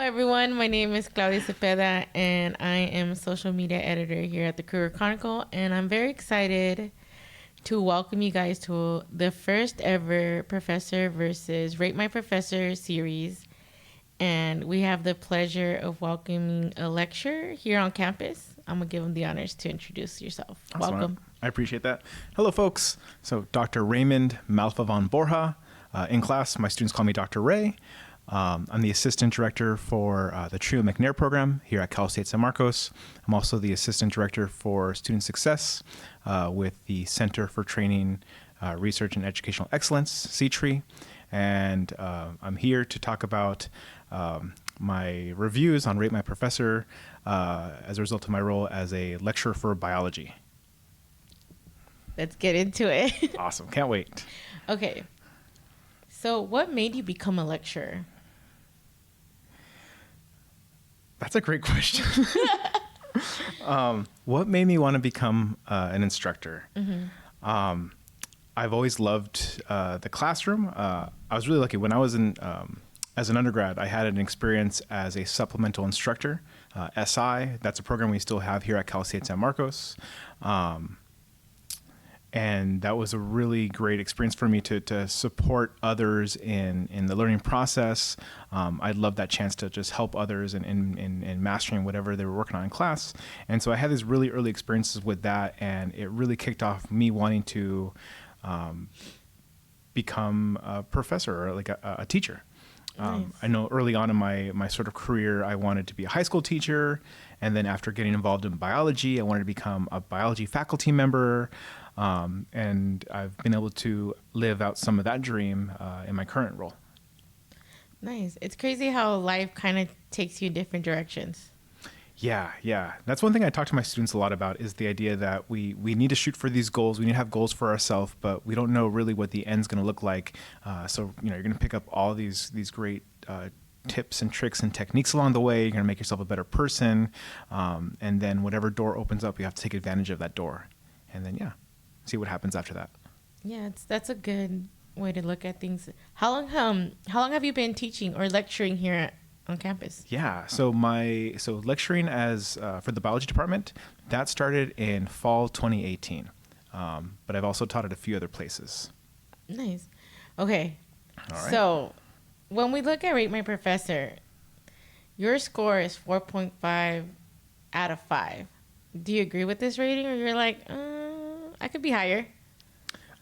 everyone. My name is Claudia Cepeda, and I am a social media editor here at the Courier Chronicle. And I'm very excited to welcome you guys to the first ever Professor versus Rate My Professor series. And we have the pleasure of welcoming a lecturer here on campus. I'm going to give him the honors to introduce yourself. Awesome. Welcome. I appreciate that. Hello, folks. So Dr. Raymond Malfa Borja. In class, my students call me Dr. Ray. I'm the assistant director for the Trio McNair program here at Cal State San Marcos. I'm also the assistant director for student success with the Center for Training, Research, and Educational Excellence, CTRE. And I'm here to talk about my reviews on Rate My Professor as a result of my role as a lecturer for biology. Let's get into it. Awesome. Can't wait. Okay. So what made you become a lecturer? That's a great question. What made me want to become an instructor? Mm-hmm. I've always loved the classroom. I was really lucky. When I was as an undergrad, I had an experience as a supplemental instructor, SI. That's a program we still have here at Cal State San Marcos. And that was a really great experience for me to support others in the learning process. I loved that chance to just help others in mastering whatever they were working on in class. And so I had these really early experiences with that, and it really kicked off me wanting to become a professor or like a teacher. Nice. I know early on in my sort of career, I wanted to be a high school teacher. And then after getting involved in biology, I wanted to become a biology faculty member. And I've been able to live out some of that dream in my current role. Nice. It's crazy how life kind of takes you in different directions. Yeah. That's one thing I talk to my students a lot about is the idea that we need to shoot for these goals. We need to have goals for ourselves, but we don't know really what the end's going to look like. So, you're going to pick up all these great tips and tricks and techniques along the way. You're going to make yourself a better person. And then whatever door opens up, you have to take advantage of that door. And then, see what happens after that. Yeah, that's a good way to look at things. How long have you been teaching or lecturing here on campus? Yeah, so lecturing as for the biology department, that started in fall 2018. But I've also taught at a few other places. Nice. Okay. All right. So when we look at Rate My Professor, your score is 4.5 out of 5. Do you agree with this rating, or you're like, I could be higher?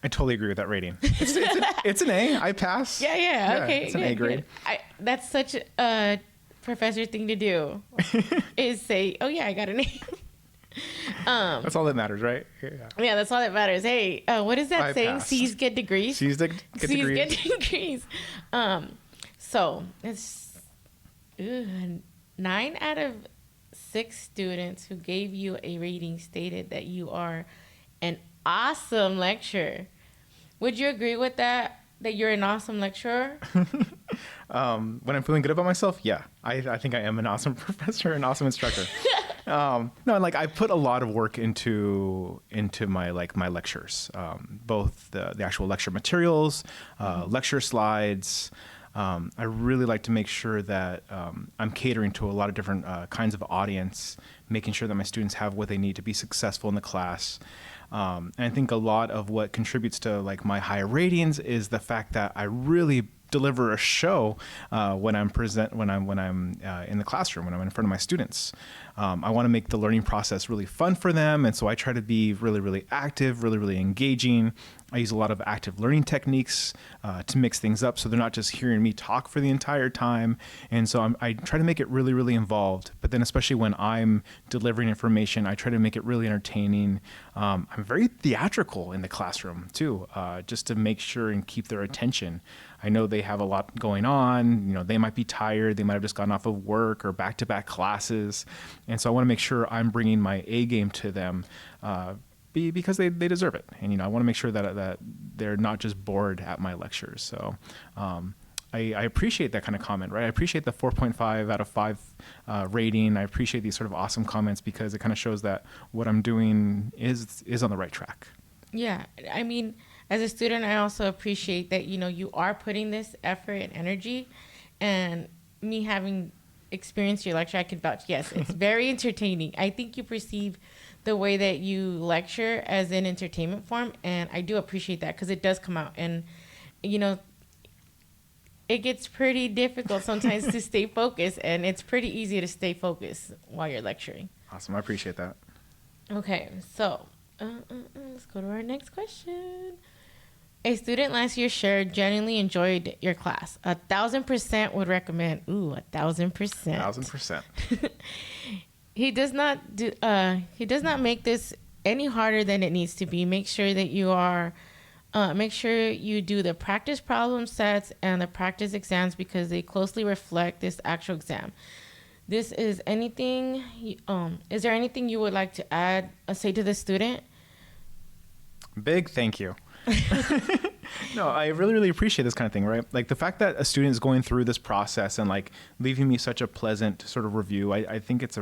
I totally agree with that rating. It's an A. I pass. Yeah. Okay. It's an A grade. That's such a professor thing to do, is say, oh yeah, I got an A. That's all that matters, right? Yeah, that's all that matters. Hey, what is that saying? Passed. C's get degrees. C's get degrees. So it's 9 out of 6 students who gave you a rating stated that you are an awesome lecturer. Would you agree with that you're an awesome lecturer? When I'm feeling good about myself, yeah. I think I am an awesome professor, an awesome instructor. No, and I put a lot of work into my lectures, both the actual lecture materials, lecture slides. I really like to make sure that I'm catering to a lot of different kinds of audience, making sure that my students have what they need to be successful in the class. And I think a lot of what contributes to my high ratings is the fact that I really deliver a show when I'm in the classroom, when I'm in front of my students. I want to make the learning process really fun for them, and so I try to be really, really active, really, really engaging. I use a lot of active learning techniques to mix things up so they're not just hearing me talk for the entire time. And so I try to make it really, really involved. But then especially when I'm delivering information, I try to make it really entertaining. I'm very theatrical in the classroom too, just to make sure and keep their attention. I know they have a lot going on. They might be tired. They might have just gotten off of work or back-to-back classes. And so I want to make sure I'm bringing my A game to them because they deserve it. And, I want to make sure that they're not just bored at my lectures. So I appreciate that kind of comment, right? I appreciate the 4.5 out of 5 rating. I appreciate these sort of awesome comments because it kind of shows that what I'm doing is on the right track. Yeah. I mean, as a student, I also appreciate that, you are putting this effort and energy, and me having experienced your lecture, I could vouch. Yes, it's very entertaining. I think you perceive the way that you lecture as an entertainment form, and I do appreciate that because it does come out. And, you know, it gets pretty difficult sometimes to stay focused, and it's pretty easy to stay focused while you're lecturing. Awesome. I appreciate that. Okay, so let's go to our next question. A student last year shared genuinely enjoyed your class. 1,000% would recommend. Ooh, 1,000%. 1,000%. He does not make this any harder than it needs to be. Make sure that you are. Make sure you do the practice problem sets and the practice exams because they closely reflect this actual exam. This is anything. Is there anything you would like to add? Say to the student. Big thank you. No, I really, really appreciate this kind of thing, right? Like the fact that a student is going through this process and like leaving me such a pleasant sort of review, I think it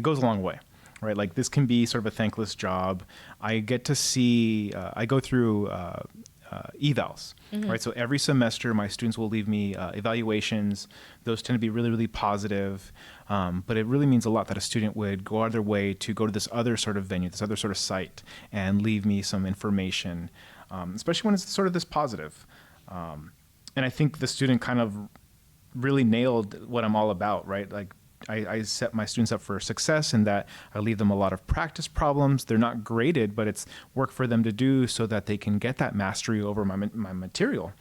goes a long way, right? Like this can be sort of a thankless job. I get to see, I go through evals, right? So every semester, my students will leave me evaluations. Those tend to be really, really positive. But it really means a lot that a student would go out of their way to go to this other sort of venue, this other sort of site, and leave me some information, especially when it's sort of this positive. And I think the student kind of really nailed what I'm all about, right? Like I set my students up for success in that I leave them a lot of practice problems. They're not graded, but it's work for them to do so that they can get that mastery over my material,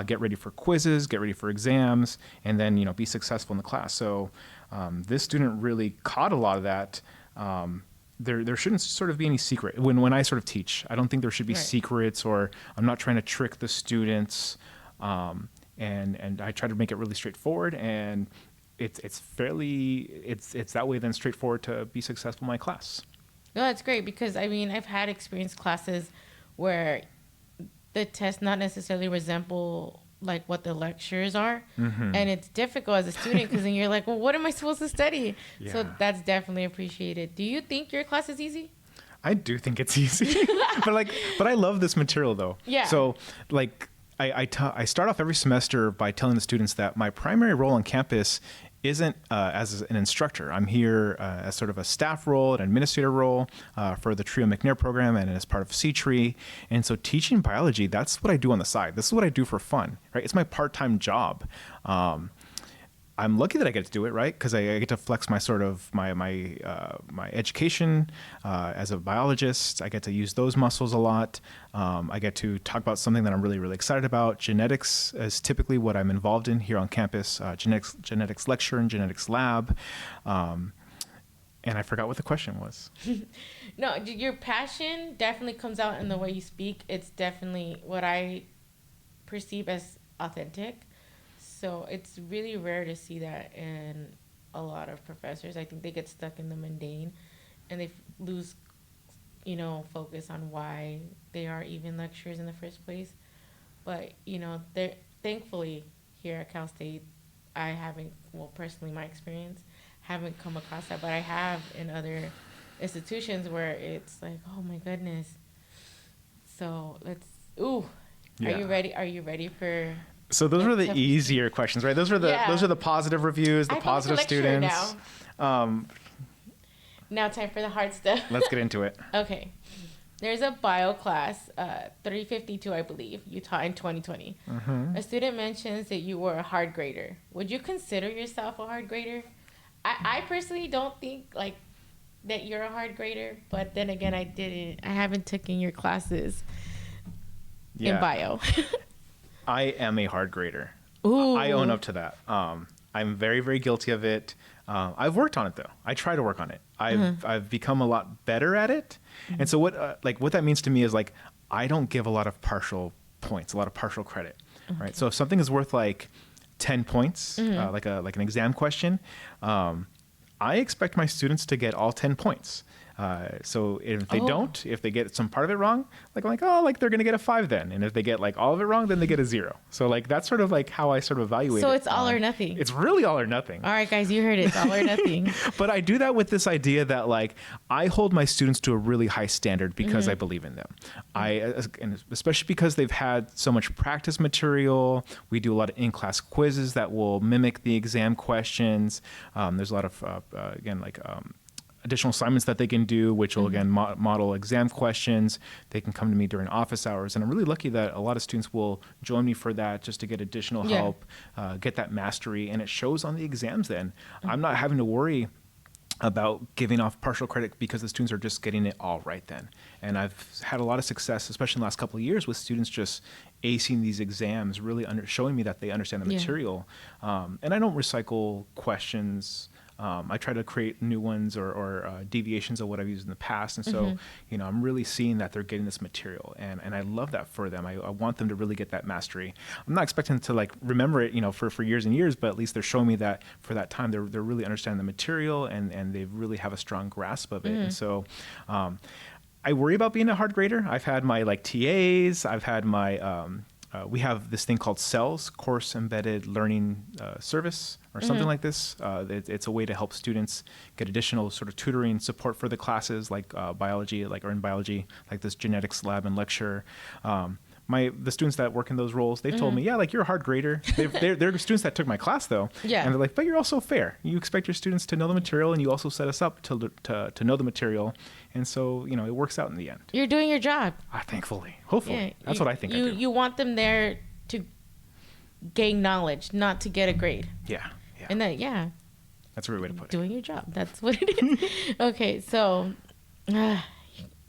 get ready for quizzes, get ready for exams, and then, you know, be successful in the class. So this student really caught a lot of that. There shouldn't sort of be any secret. When I sort of teach, I don't think there should be secrets, or I'm not trying to trick the students. And I try to make it really straightforward, and it's that way then straightforward to be successful in my class. No, that's great because I mean I've had experienced classes where the tests not necessarily resemble like what the lectures are, and it's difficult as a student because then you're like, well, what am I supposed to study? Yeah. So that's definitely appreciated. Do you think your class is easy? I do think it's easy, but I love this material though. Yeah. So like I start off every semester by telling the students that my primary role on campus isn't as an instructor. I'm here as sort of a staff role, an administrator role for the Trio McNair program and as part of C-Tree. And so teaching biology, that's what I do on the side. This is what I do for fun, right? It's my part-time job. I'm lucky that I get to do it, right? Because I get to flex my sort of my education as a biologist. I get to use those muscles a lot. I get to talk about something that I'm really, really excited about. Genetics is typically what I'm involved in here on campus. Genetics lecture and genetics lab. And I forgot what the question was. No, your passion definitely comes out in the way you speak. It's definitely what I perceive as authentic. So it's really rare to see that in a lot of professors. I think they get stuck in the mundane and they lose, you know, focus on why they are even lecturers in the first place. But, you know, thankfully here at Cal State, I haven't, well, personally, my experience, haven't come across that. But I have in other institutions where it's like, oh, my goodness. So Yeah. Are you ready? Are you ready for... So those were the easier questions, right? Those are the positive reviews, the positive students. Now time for the hard stuff. Let's get into it. Okay. There's a bio class, 352, I believe, you taught in 2020. A student mentions that you were a hard grader. Would you consider yourself a hard grader? I personally don't think like that you're a hard grader, but then again, I haven't taken your classes in bio. I am a hard grader. Ooh. I own up to that. I'm very, very guilty of it. I've worked on it though. I try to work on it. I've become a lot better at it. And so what that means to me is like, I don't give a lot of partial points, a lot of partial credit, right? So if something is worth like 10 points, like an exam question, I expect my students to get all 10 points. So if they don't, if they get some part of it wrong, like I'm like, oh, like they're gonna get a 5 then, and if they get like all of it wrong, then they get a 0. So like that's sort of like how I sort of evaluate. So it it's all or nothing. It's really all or nothing. All right, guys, you heard it. It's all or nothing. But I do that with this idea that like I hold my students to a really high standard because I believe in them. And especially because they've had so much practice material. We do a lot of in-class quizzes that will mimic the exam questions. There's a lot of again like additional assignments that they can do, which will again model exam questions. They can come to me during office hours, and I'm really lucky that a lot of students will join me for that just to get additional help, get that mastery, and it shows on the exams. Then I'm not having to worry about giving off partial credit because the students are just getting it all right then. And I've had a lot of success, especially in the last couple of years, with students just acing these exams, really showing me that they understand the material. And I don't recycle questions. I try to create new ones or deviations of what I've used in the past. And so, you know, I'm really seeing that they're getting this material, and I love that for them. I want them to really get that mastery. I'm not expecting to like remember it, you know, for years and years, but at least they're showing me that for that time, they're really understanding the material and they really have a strong grasp of it. And so, I worry about being a hard grader. I've had my like TAs, I've had my, we have this thing called CELS, Course Embedded Learning Service, or something like this. It's a way to help students get additional sort of tutoring support for the classes, like biology, like or in biology, like this genetics lab and lecture. The students that work in those roles, they've told me, yeah, like you're a hard grader. They're students that took my class though, and they're like, but you're also fair. You expect your students to know the material, and you also set us up to know the material, and so you know it works out in the end. You're doing your job. Thankfully, hopefully, that's what I think. You want them there to gain knowledge, not to get a grade. Yeah. And That's a great way to put it. Doing your job. That's what it is. Okay, so.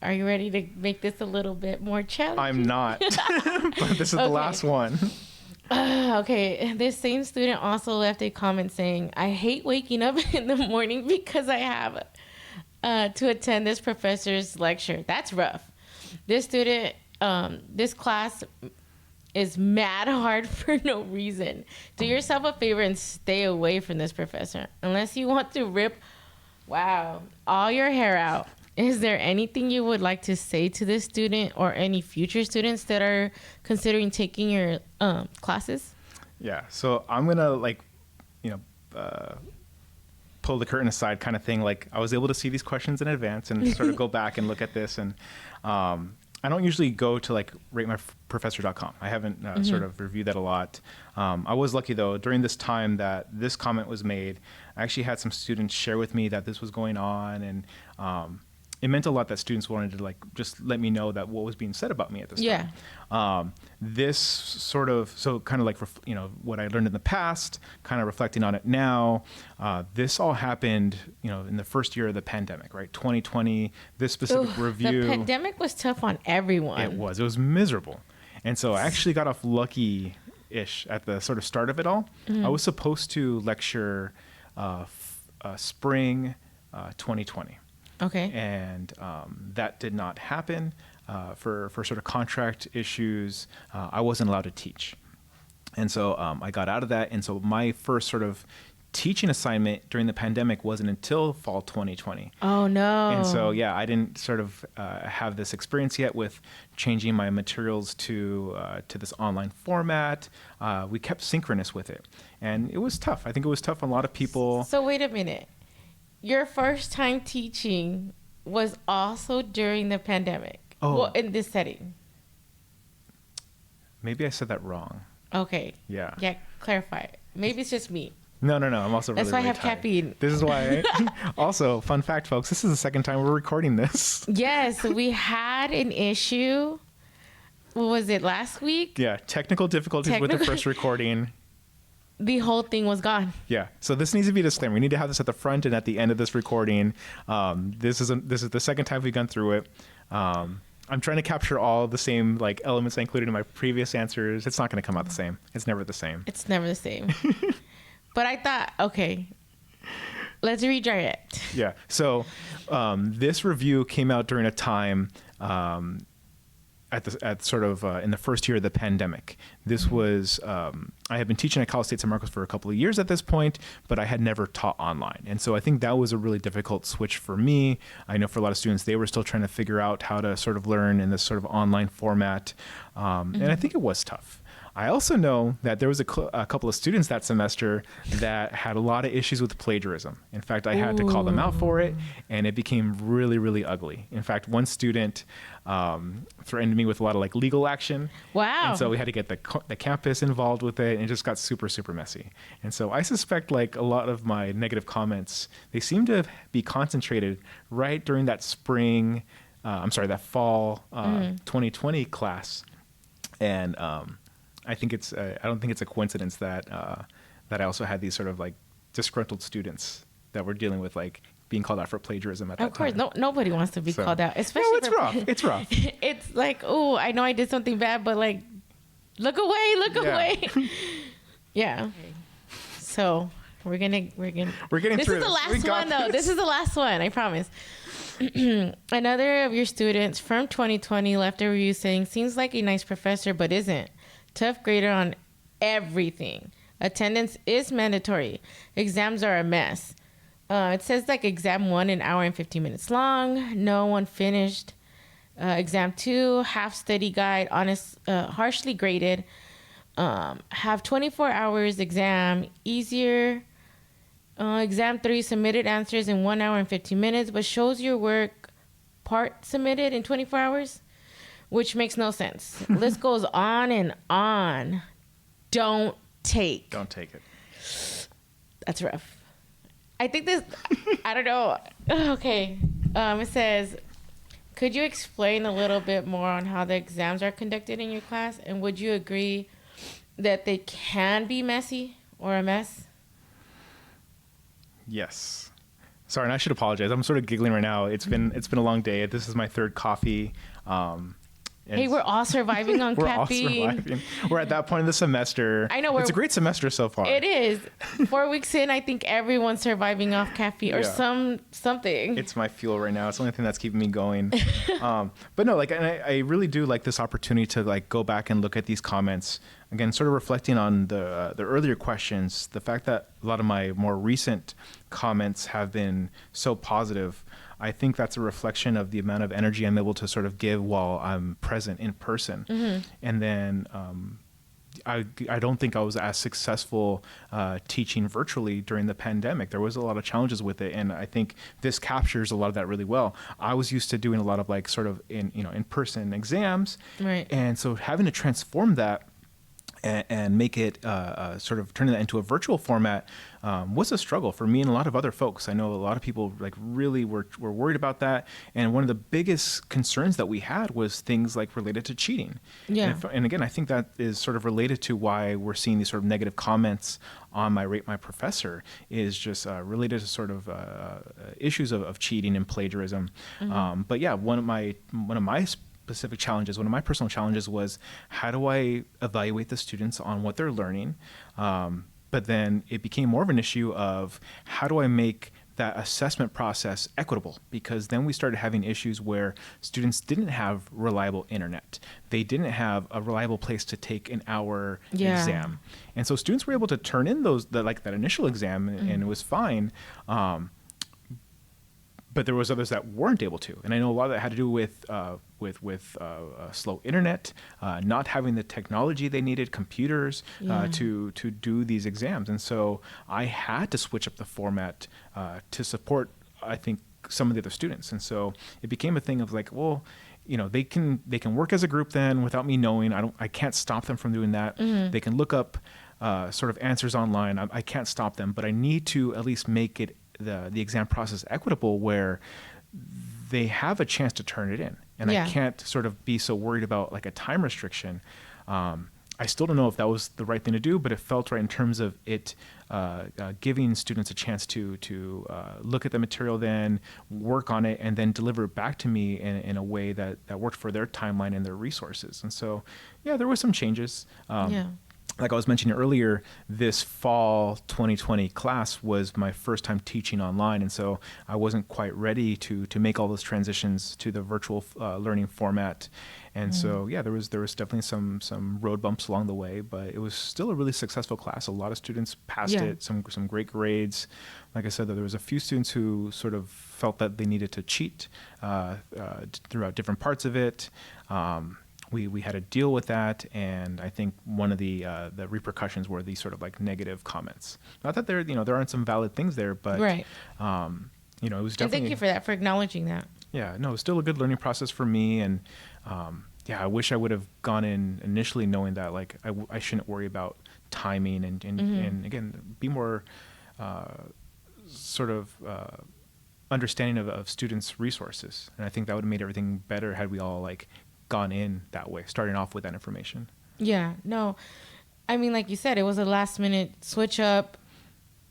Are you ready to make this a little bit more challenging? I'm not, but this is the last one. Okay, this same student also left a comment saying, I hate waking up in the morning because I have to attend this professor's lecture. That's rough. This student, this class is mad hard for no reason. Do yourself a favor and stay away from this professor. Unless you want to rip, all your hair out. Is there anything you would like to say to this student or any future students that are considering taking your classes? Yeah, so I'm gonna pull the curtain aside kind of thing. Like I was able to see these questions in advance and sort of go back and look at this. And I don't usually go to like ratemyprofessor.com. I haven't sort of reviewed that a lot. I was lucky though, during this time that this comment was made, I actually had some students share with me that this was going on, and it meant a lot that students wanted to like just let me know that what was being said about me at this time. This sort of, so kind of like, you know, what I learned in the past, kind of reflecting on it now, this all happened, you know, in the first year of the pandemic, right? 2020, this specific review. The pandemic was tough on everyone. It was miserable. And so I actually got off lucky-ish at the sort of start of it all. I was supposed to lecture spring 2020. Okay. And that did not happen for sort of contract issues. I wasn't allowed to teach. And so I got out of that. And so my first sort of teaching assignment during the pandemic wasn't until fall 2020. Oh, no. And so, I didn't sort of have this experience yet with changing my materials to this online format. We kept synchronous with it. And it was tough. I think it was tough on a lot of people. So wait a minute. Your first time teaching was also during the pandemic. Oh. Well, in this setting. Maybe I said that wrong. Okay. Yeah. Yeah, clarify it. Maybe it's just me. No. I'm also really, That's why really I have tired. caffeine. This is why. Also, fun fact, folks, this is the second time we're recording this. Yes, we had an issue. What was it, last week? Yeah, technical difficulties with the first recording. The whole thing was gone. Yeah. So this needs to be a disclaimer. We need to have this at the front and at the end of this recording. This is the second time we've gone through it. I'm trying to capture all the same like elements I included in my previous answers. It's not going to come out the same. It's never the same. It's never the same. But I thought, okay, let's retry it. Yeah. So this review came out during a time. at sort of in the first year of the pandemic. This was I had been teaching at Cal State San Marcos for a couple of years at this point, but I had never taught online, and so I think that was a really difficult switch for me. I know for a lot of students, they were still trying to figure out how to sort of learn in this sort of online format, and I think it was tough. I also know that there was a couple of students that semester that had a lot of issues with plagiarism. In fact, I had to call them out for it, and it became really, really ugly. In fact, one student threatened me with a lot of like legal action. Wow. And so we had to get the campus involved with it, and it just got super, super messy. And so I suspect like a lot of my negative comments, they seem to be concentrated right during that that fall 2020 class. And I think I don't think it's a coincidence that that I also had these sort of like disgruntled students that were dealing with like being called out for plagiarism at that time. Of course, nobody wants to be called out, especially. No, it's rough. It's rough. It's like, oh, I know I did something bad, but like, look away. Yeah. So we're getting This through. This is the last one, though. This is the last one. I promise. Another of your students from 2020 left a review saying, "Seems like a nice professor, but isn't. Tough grader on everything. Attendance is mandatory. Exams are a mess. It says like exam 1 an hour and 15 minutes long. No one finished. Exam 2 half study guide, harshly graded. Have 24 hours exam, easier. Exam 3 submitted answers in 1 hour and 15 minutes, but shows your work part submitted in 24 hours." Which makes no sense. List goes on and on. Don't take it. That's rough. I think this, I don't know. Okay. It says, could you explain a little bit more on how the exams are conducted in your class? And would you agree that they can be messy or a mess? Yes. Sorry, and I should apologize. I'm sort of giggling right now. It's been a long day. This is my third coffee. Hey, we're all surviving on caffeine. All surviving. We're at that point of the semester. I know. It's a great semester so far. It is. 4 weeks in, I think everyone's surviving off caffeine or something. It's my fuel right now. It's the only thing that's keeping me going. But no, like, and I really do like this opportunity to like go back and look at these comments again, sort of reflecting on the earlier questions. The fact that a lot of my more recent comments have been so positive. I think that's a reflection of the amount of energy I'm able to sort of give while I'm present in person. Mm-hmm. And then I don't think I was as successful teaching virtually during the pandemic. There was a lot of challenges with it, and I think this captures a lot of that really well. I was used to doing a lot of like sort of in-person exams, right? And so having to transform that and make it sort of turning that into a virtual format was a struggle for me and a lot of other folks. I know a lot of people like really were worried about that. And one of the biggest concerns that we had was things like related to cheating. Yeah. And again, I think that is sort of related to why we're seeing these sort of negative comments on my Rate My Professor is just related to sort of issues of cheating and plagiarism. Mm-hmm. But yeah, one of my specific challenges, one of my personal challenges was how do I evaluate the students on what they're learning? But then it became more of an issue of how do I make that assessment process equitable? Because then we started having issues where students didn't have reliable internet. They didn't have a reliable place to take an hour exam. And so students were able to turn in that initial exam and it was fine. But there was others that weren't able to, and I know a lot of that had to do with slow internet, not having the technology they needed, computers to do these exams, and so I had to switch up the format to support, I think, some of the other students, and so it became a thing of like, well, they can work as a group then without me knowing. I can't stop them from doing that. Mm-hmm. They can look up sort of answers online. I can't stop them, but I need to at least make it the exam process equitable where they have a chance to turn it in. And I can't sort of be so worried about like a time restriction. I still don't know if that was the right thing to do, but it felt right in terms of it giving students a chance to look at the material, then work on it, and then deliver it back to me in a way that worked for their timeline and their resources. And so, there were some changes. like I was mentioning earlier, this fall 2020 class was my first time teaching online, and so I wasn't quite ready to make all those transitions to the virtual learning format. And so yeah, there was definitely some road bumps along the way, but it was still a really successful class. A lot of students passed it, some great grades. Like I said, there was a few students who sort of felt that they needed to cheat throughout different parts of it. We had to deal with that, and I think one of the repercussions were these sort of like negative comments. Not that there aren't some valid things there, but right. it was definitely. And thank you for that, for acknowledging that. Yeah, no, it was still a good learning process for me, and I wish I would have gone in initially knowing that like I shouldn't worry about timing and again be more sort of understanding of students' resources, and I think that would have made everything better had we all like gone in that way, starting off with that information. Yeah, no, I mean, like you said, it was a last minute switch up.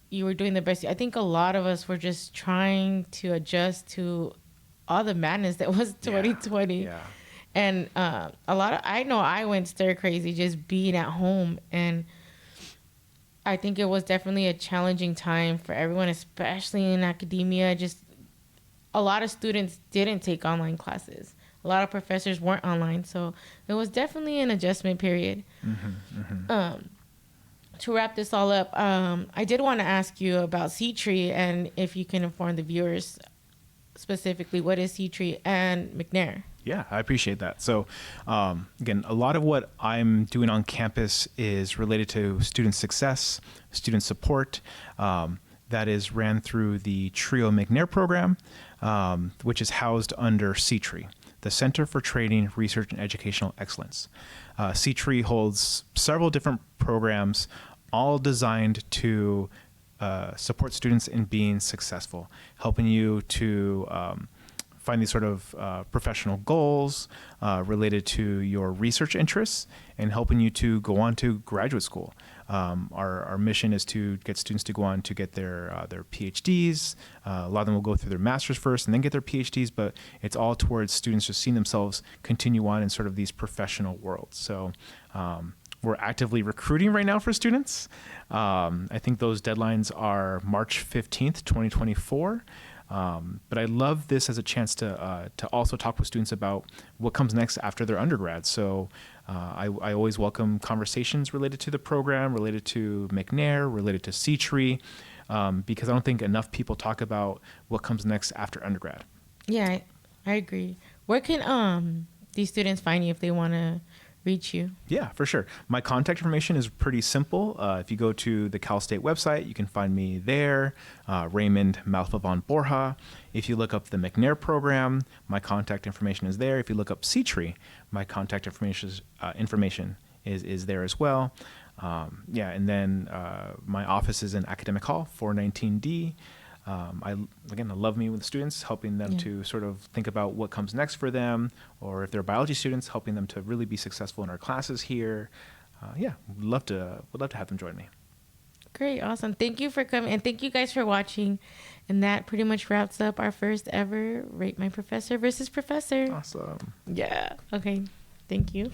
You were doing the best. I think a lot of us were just trying to adjust to all the madness that was 2020. Yeah. And I know I went stir crazy just being at home. And I think it was definitely a challenging time for everyone, especially in academia. Just a lot of students didn't take online classes. A lot of professors weren't online. So it was definitely an adjustment period. To wrap this all up, I did want to ask you about C-Tree and if you can inform the viewers specifically what is C-Tree and McNair. Yeah, I appreciate that. So again, a lot of what I'm doing on campus is related to student success, student support. That is ran through the TRIO McNair program, which is housed under C-Tree, the Center for Training, Research, and Educational Excellence. C-Tree holds several different programs, all designed to support students in being successful, helping you to find these sort of professional goals related to your research interests and helping you to go on to graduate school. Our mission is to get students to go on to get their PhDs. A lot of them will go through their master's first and then get their PhDs, but it's all towards students just seeing themselves continue on in sort of these professional worlds. So we're actively recruiting right now for students. I think those deadlines are March 15th, 2024. But I love this as a chance to also talk with students about what comes next after their undergrad. So I always welcome conversations related to the program, related to McNair, related to C-Tree, because I don't think enough people talk about what comes next after undergrad. Yeah, I agree. Where can these students find you if they want to reach you? Yeah, for sure. My contact information is pretty simple. If you go to the Cal State website, you can find me there, Raymond Malfa-von Borja. If you look up the McNair program, my contact information is there. If you look up C-Tree, my contact information is there as well. And then my office is in Academic Hall, 419D. I love meeting with students, helping them to sort of think about what comes next for them, or if they're biology students, helping them to really be successful in our classes here. Would love to have them join me. Great, awesome. Thank you for coming, and thank you guys for watching. And that pretty much wraps up our first ever Rate My Professor versus Professor. Awesome. Yeah. Okay. Thank you.